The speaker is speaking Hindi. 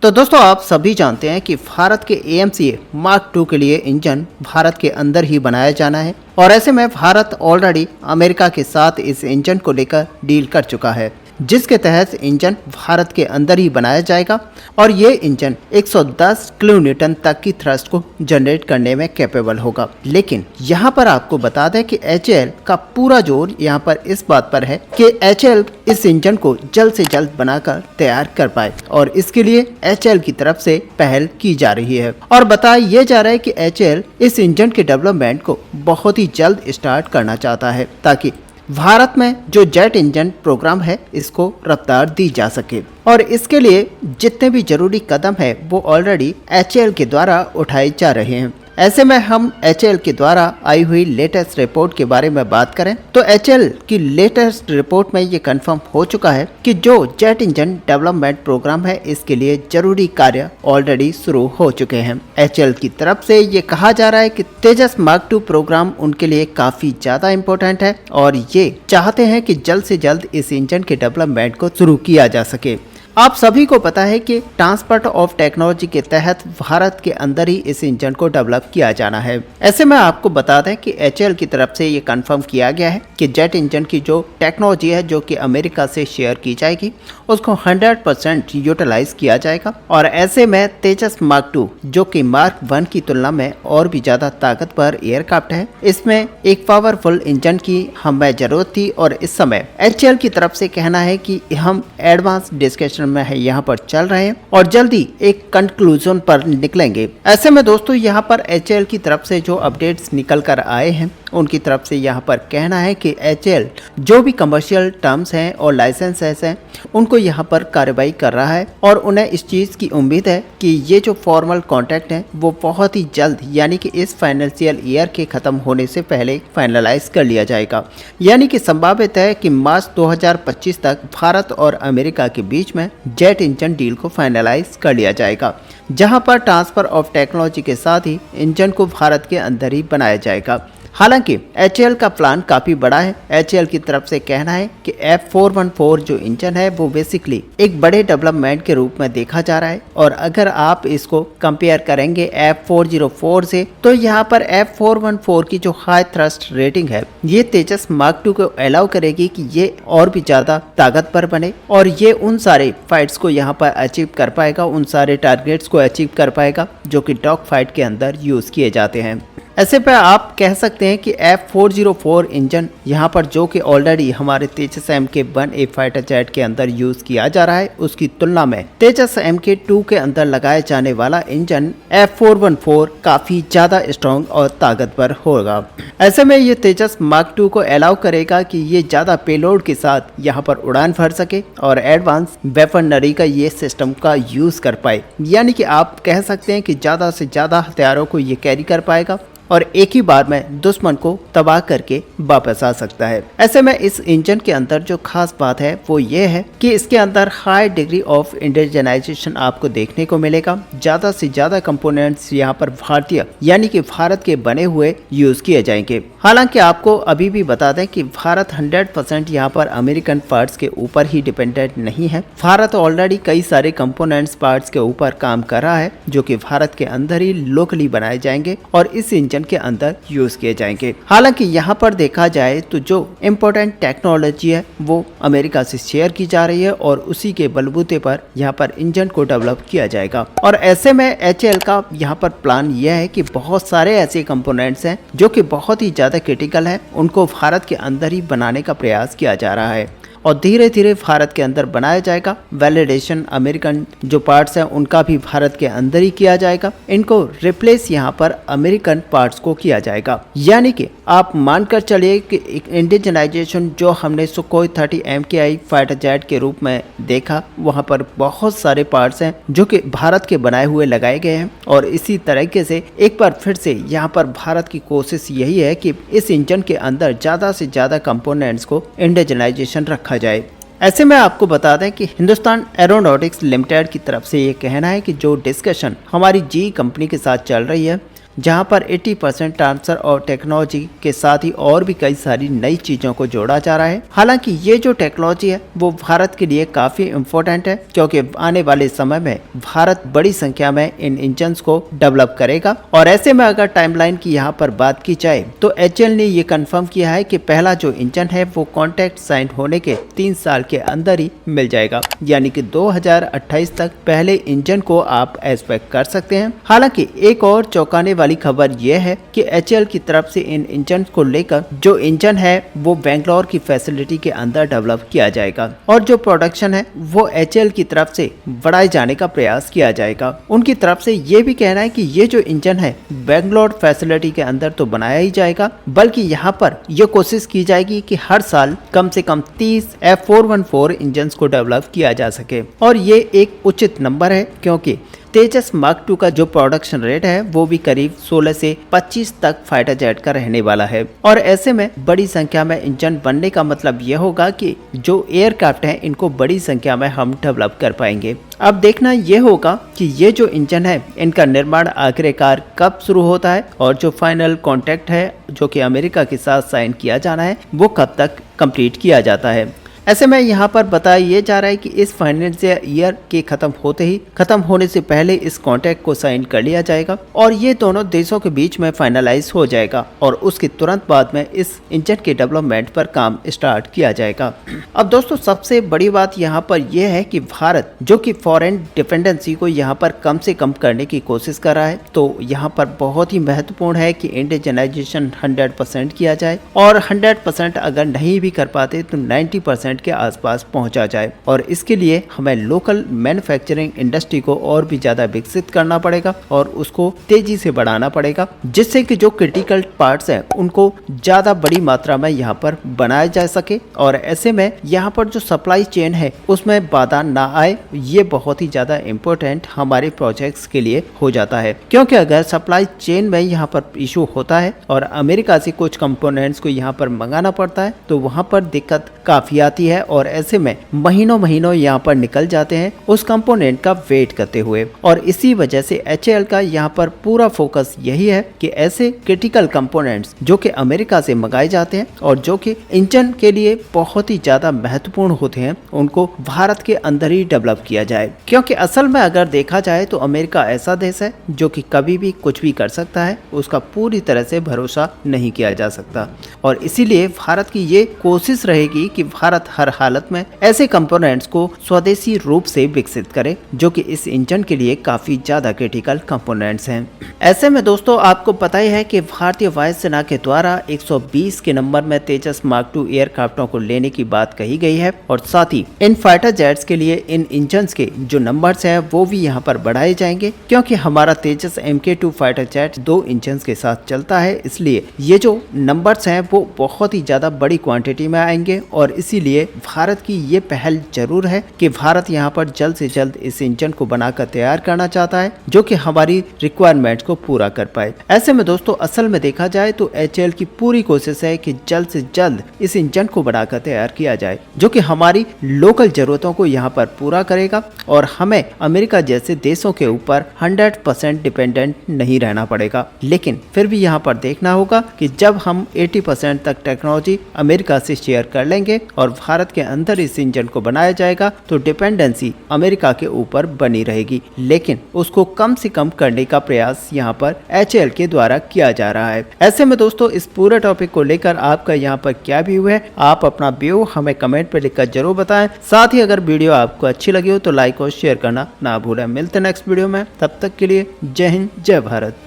तो दोस्तों आप सभी जानते हैं कि भारत के AMCA मार्क 2 के लिए इंजन भारत के अंदर ही बनाया जाना है और ऐसे में भारत ऑलरेडी अमेरिका के साथ इस इंजन को लेकर डील कर चुका है, जिसके तहत इंजन भारत के अंदर ही बनाया जाएगा और ये इंजन 110 किलोन्यूटन तक की थ्रस्ट को जनरेट करने में कैपेबल होगा। लेकिन यहाँ पर आपको बता दें कि HAL का पूरा जोर यहाँ पर इस बात पर है कि HAL इस इंजन को जल्द से जल्द बनाकर तैयार कर पाए और इसके लिए HAL की तरफ से पहल की जा रही है और बताया यह जा रहा है कि HAL इस इंजन के डेवलपमेंट को बहुत ही जल्द स्टार्ट करना चाहता है ताकि भारत में जो जेट इंजन प्रोग्राम है इसको रफ्तार दी जा सके और इसके लिए जितने भी जरूरी कदम है वो ऑलरेडी HAL के द्वारा उठाए जा रहे हैं। ऐसे में हम HAL के द्वारा आई हुई लेटेस्ट रिपोर्ट के बारे में बात करें तो HAL की लेटेस्ट रिपोर्ट में ये कंफर्म हो चुका है कि जो जेट इंजन डेवलपमेंट प्रोग्राम है इसके लिए जरूरी कार्य ऑलरेडी शुरू हो चुके हैं। HAL की तरफ से ये कहा जा रहा है कि तेजस मार्क 2 प्रोग्राम उनके लिए काफी ज्यादा इम्पोर्टेंट है और ये चाहते हैं कि जल्द से जल्द इस इंजन के डेवलपमेंट को शुरू किया जा सके। आप सभी को पता है कि ट्रांसफर ऑफ टेक्नोलॉजी के तहत भारत के अंदर ही इस इंजन को डेवलप किया जाना है। ऐसे में आपको बता दें कि HAL की तरफ से ये कंफर्म किया गया है कि जेट इंजन की जो टेक्नोलॉजी है जो कि अमेरिका से शेयर की जाएगी उसको 100% यूटिलाइज किया जाएगा और ऐसे में तेजस मार्क 2 जो कि मार्क 1 की तुलना में और भी ज्यादा ताकतवर एयरक्राफ्ट है, इसमें एक पावरफुल इंजन की हमें जरूरत थी और इस समय HAL की तरफ से कहना है कि हम एडवांस डिस्कशन में है यहाँ पर चल रहे हैं और जल्दी एक कंक्लूजन पर निकलेंगे। ऐसे में दोस्तों यहाँ पर HAL की तरफ से जो अपडेट्स निकल कर आए हैं उनकी तरफ से यहाँ पर कहना है कि HAL जो भी कमर्शियल टर्म्स हैं और लाइसेंसेस हैं उनको यहाँ पर कार्रवाई कर रहा है और उन्हें इस चीज़ की उम्मीद है कि ये जो फॉर्मल कॉन्ट्रैक्ट हैं वो बहुत ही जल्द यानी कि इस फाइनेंशियल ईयर के ख़त्म होने से पहले फाइनलाइज कर लिया जाएगा। यानी कि संभावित है कि मार्च 2025 तक भारत और अमेरिका के बीच में जेट इंजन डील को फाइनलाइज कर लिया जाएगा, जहां पर ट्रांसफर ऑफ टेक्नोलॉजी के साथ ही इंजन को भारत के अंदर ही बनाया जाएगा। हालांकि HAL का प्लान काफ़ी बड़ा है। HAL की तरफ से कहना है कि F414 जो इंजन है वो बेसिकली एक बड़े डेवलपमेंट के रूप में देखा जा रहा है और अगर आप इसको कंपेयर करेंगे F404 से तो यहाँ पर F414 की जो हाई थ्रस्ट रेटिंग है ये तेजस मार्क 2 को अलाउ करेगी कि ये और भी ज़्यादा ताकतवर बने और ये उन सारे फाइट्स को यहाँ पर अचीव कर पाएगा, उन सारे टारगेट्स को अचीव कर पाएगा जो कि डॉग फाइट के अंदर यूज़ किए जाते हैं। ऐसे पे आप कह सकते हैं कि F404 इंजन यहाँ पर जो कि ऑलरेडी हमारे तेजस MK-1A फाइटर जेट के अंदर यूज़ किया जा रहा है उसकी तुलना में तेजस MK-2 के अंदर लगाया जाने वाला इंजन F414 काफ़ी ज़्यादा स्ट्रॉन्ग और ताकतवर होगा। ऐसे में ये तेजस मार्क 2 को अलाउ करेगा कि ये ज़्यादा पेलोड के साथ यहाँ पर उड़ान भर सके और एडवांस वेपनरी का ये सिस्टम का यूज़ कर पाए, यानी कि आप कह सकते हैं कि ज़्यादा से ज़्यादा हथियारों को ये कैरी कर पाएगा और एक ही बार में दुश्मन को तबाह करके वापस आ सकता है। ऐसे में इस इंजन के अंदर जो खास बात है वो ये है कि इसके अंदर हाई डिग्री ऑफ इंडिजनाइजेशन आपको देखने को मिलेगा। ज्यादा से ज्यादा कंपोनेंट्स यहाँ पर भारतीय यानी कि भारत के बने हुए यूज किए जाएंगे। हालांकि आपको अभी भी बता दें कि भारत 100% यहाँ पर अमेरिकन पार्ट्स के ऊपर ही डिपेंडेंट नहीं है। भारत ऑलरेडी कई सारे कंपोनेंट्स पार्ट्स के ऊपर काम कर रहा है जो कि भारत के अंदर ही लोकली बनाए जाएंगे और इस इंजन के अंदर यूज किए जाएंगे। हालांकि यहाँ पर देखा जाए तो जो इम्पोर्टेंट टेक्नोलॉजी है वो अमेरिका से शेयर की जा रही है और उसी के बलबूते पर यहाँ पर इंजन को डेवलप किया जाएगा। और ऐसे में HAL का यहाँ पर प्लान यह है कि बहुत सारे ऐसे कंपोनेंट्स हैं जो कि बहुत ही ज्यादा क्रिटिकल है, उनको भारत के अंदर ही बनाने का प्रयास किया जा रहा है और धीरे धीरे भारत के अंदर बनाया जाएगा। वैलिडेशन अमेरिकन जो पार्ट्स हैं उनका भी भारत के अंदर ही किया जाएगा। इनको रिप्लेस यहाँ पर अमेरिकन पार्ट्स को किया जाएगा। यानी कि आप मानकर चलिए कि इंडिजनाइजेशन जो हमने सुखोई 30 MKI फाइटर जेट के रूप में देखा वहाँ पर बहुत सारे पार्ट्स हैं जो कि भारत के बनाए हुए लगाए गए हैं और इसी तरीके से एक बार फिर से यहाँ पर भारत की कोशिश यही है कि इस इंजन के अंदर ज़्यादा से ज़्यादा कंपोनेंट्स को इंडिजनाइजेशन रखा जाए। ऐसे में आपको बता दें कि हिंदुस्तान एरोनॉटिक्स लिमिटेड की तरफ से ये कहना है कि जो डिस्कशन हमारी GE कंपनी के साथ चल रही है जहां पर 80% ट्रांसफर और टेक्नोलॉजी के साथ ही और भी कई सारी नई चीजों को जोड़ा जा रहा है। हालांकि ये जो टेक्नोलॉजी है वो भारत के लिए काफी इम्पोर्टेंट है, क्योंकि आने वाले समय में भारत बड़ी संख्या में इन इंजन को डेवलप करेगा। और ऐसे में अगर टाइमलाइन की यहाँ पर बात की जाए तो HAL ने ये कंफर्म किया है कि पहला जो इंजन है वो कॉन्ट्रैक्ट साइन होने के 3 साल के अंदर ही मिल जाएगा, यानी कि 2028 तक पहले इंजन को आप एक्सपेक्ट कर सकते हैं। हालांकि एक और चौंकाने वाली खबर यह है कि HAL की तरफ से इन इंजन को लेकर जो इंजन है वो बेंगलोर की फैसिलिटी के अंदर डेवलप किया जाएगा और जो प्रोडक्शन है वो HAL की तरफ से बढ़ाए जाने का प्रयास किया जाएगा। उनकी तरफ से ये भी कहना है कि ये जो इंजन है बेंगलोर फैसिलिटी के अंदर तो बनाया ही जाएगा, बल्कि यहाँ पर यह कोशिश की जाएगी कि हर साल कम से कम 30 F414 इंजन को डेवलप किया जा सके। और ये एक उचित नंबर है, क्योंकि तेजस मार्क 2 का जो प्रोडक्शन रेट है वो भी करीब 16 से 25 तक फाइटर जेट का रहने वाला है। और ऐसे में बड़ी संख्या में इंजन बनने का मतलब यह होगा कि जो एयरक्राफ्ट हैं इनको बड़ी संख्या में हम डेवलप कर पाएंगे। अब देखना यह होगा कि ये जो इंजन है इनका निर्माण आखिरकार कब शुरू होता है और जो फाइनल कॉन्ट्रैक्ट है जो कि अमेरिका के साथ साइन किया जाना है वो कब तक कंप्लीट किया जाता है। ऐसे में यहाँ पर बताया जा रहा है कि इस फाइनेंशियल ईयर के खत्म होने से पहले इस कॉन्ट्रैक्ट को साइन कर लिया जाएगा और ये दोनों देशों के बीच में फाइनलाइज हो जाएगा और उसके तुरंत बाद में इस इंजन के डेवलपमेंट पर काम स्टार्ट किया जाएगा। अब दोस्तों सबसे बड़ी बात यहाँ पर यह है कि भारत जो कि फॉरेन डिपेंडेंसी को यहाँ पर कम से कम करने की कोशिश कर रहा है, तो यहाँ पर बहुत ही महत्वपूर्ण है कि इंडिजनाइजेशन 100% किया जाए और 100% अगर नहीं भी कर पाते तो 90% के आसपास पहुंचा जाए। और इसके लिए हमें लोकल मैन्युफैक्चरिंग इंडस्ट्री को और भी ज्यादा विकसित करना पड़ेगा और उसको तेजी से बढ़ाना पड़ेगा, जिससे कि जो क्रिटिकल पार्ट्स हैं उनको ज्यादा बड़ी मात्रा में यहाँ पर बनाया जा सके और ऐसे में यहाँ पर जो सप्लाई चेन है उसमें बाधा ना आए। ये बहुत ही ज्यादा इम्पोर्टेंट हमारे प्रोजेक्ट्स के लिए हो जाता है, क्योंकि अगर सप्लाई चेन में यहाँ पर इशू होता है और अमेरिका से कुछ कंपोनेंट्स को यहाँ पर मंगाना पड़ता है तो वहाँ पर दिक्कत काफी आती है और ऐसे में महीनों यहाँ पर निकल जाते हैं उस कंपोनेंट का वेट करते हुए। और इसी वजह से HAL का यहाँ पर पूरा फोकस यही है कि ऐसे क्रिटिकल कंपोनेंट्स जो कि अमेरिका से मंगाए जाते हैं और जो कि इंजन के लिए बहुत ही ज्यादा महत्वपूर्ण होते हैं उनको भारत के अंदर ही डेवलप किया जाए, क्योंकि असल में अगर देखा जाए तो अमेरिका ऐसा देश है जो कि कभी भी कुछ भी कर सकता है, उसका पूरी तरह से भरोसा नहीं किया जा सकता। और इसीलिए भारत की ये कोशिश रहेगी कि भारत हर हालत में ऐसे कंपोनेंट्स को स्वदेशी रूप से विकसित करे जो कि इस इंजन के लिए काफी ज्यादा क्रिटिकल कंपोनेंट्स हैं। ऐसे में दोस्तों आपको पता ही है कि भारतीय वायुसेना के द्वारा 120 के नंबर में तेजस मार्क 2 एयरक्राफ्टों को लेने की बात कही गई है और साथ ही इन फाइटर जेट्स के लिए इन इंजन्स के जो नंबर्स हैं वो भी यहाँ पर बढ़ाए जाएंगे, क्योंकि हमारा तेजस MK2 फाइटर जेट 2 इंजन के साथ चलता है, इसलिए ये जो नंबर्स हैं वो बहुत ही ज्यादा बड़ी क्वांटिटी में आएंगे। और इसीलिए भारत की ये पहल जरूर है कि भारत यहाँ पर जल्द से जल्द इस इंजन को बनाकर तैयार करना चाहता है जो कि हमारी रिक्वायरमेंट्स को पूरा कर पाए। ऐसे में दोस्तों असल में देखा जाए तो HAL की पूरी कोशिश है कि जल्द से जल्द इस इंजन को बनाकर तैयार किया जाए जो कि हमारी लोकल जरूरतों को यहाँ पर पूरा करेगा और हमें अमेरिका जैसे देशों के ऊपर 100% डिपेंडेंट नहीं रहना पड़ेगा। लेकिन फिर भी यहाँ पर देखना होगा कि जब हम 80% तक टेक्नोलॉजी अमेरिका से शेयर कर लेंगे और भारत के अंदर इस इंजन को बनाया जाएगा तो डिपेंडेंसी अमेरिका के ऊपर बनी रहेगी, लेकिन उसको कम से कम करने का प्रयास यहाँ पर HAL के द्वारा किया जा रहा है। ऐसे में दोस्तों इस पूरे टॉपिक को लेकर आपका यहाँ पर क्या व्यू है, आप अपना व्यू हमें कमेंट पर लिखकर जरूर बताएं। साथ ही अगर वीडियो आपको अच्छी लगी हो तो लाइक और शेयर करना ना भूलें। मिलते हैं नेक्स्ट वीडियो में, तब तक के लिए जय हिंद जय भारत।